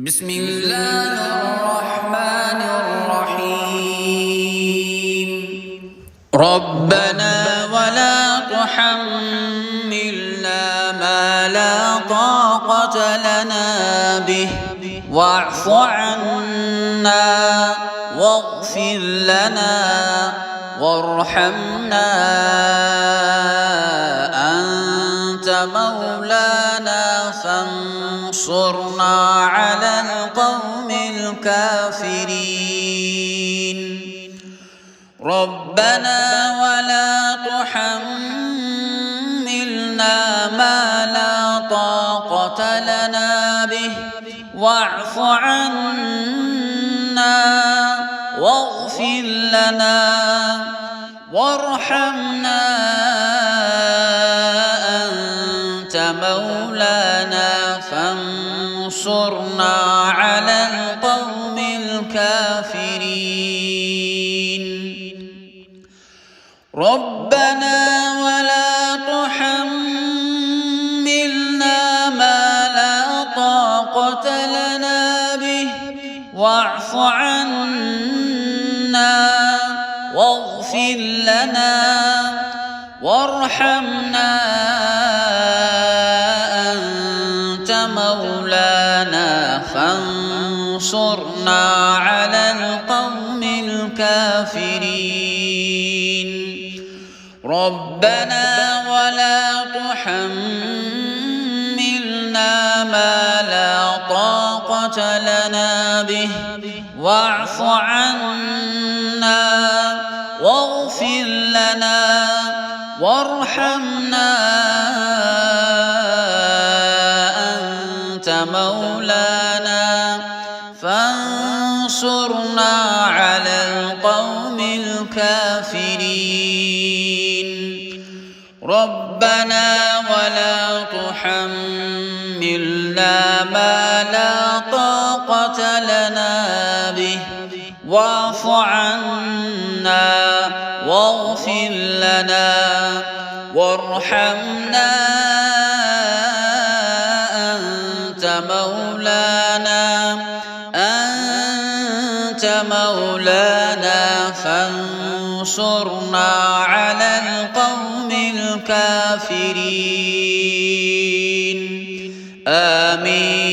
بسم الله الرحمن الرحيم. ربنا ولا تحملنا ما لا طاقة لنا به واعف عنا واغفر لنا وارحمنا أنت مولانا فانصرنا على القوم الكافرين. ربنا ولا تحملنا ما لا طاقة لنا به واعف عنا واغفر لنا وارحمنا أنت مولانا فانصرنا على القوم الكافرين. ربنا ولا تحملنا ما لا طاقة لنا به واعف عنا واغفر لنا وارحمنا أنت مولانا فانصرنا على القوم الكافرين. ربنا ولا تحملنا ما لا طاقة لنا به واعف عنا واغفر لنا وارحمنا أنت مولانا فانصرنا على القوم الكافرين. ربنا ولا تحملنا ما لا طاقة لنا به واعف عنا واغفر لنا وارحمنا أنت مولانا فانصرنا على القوم الكافرين. آمين.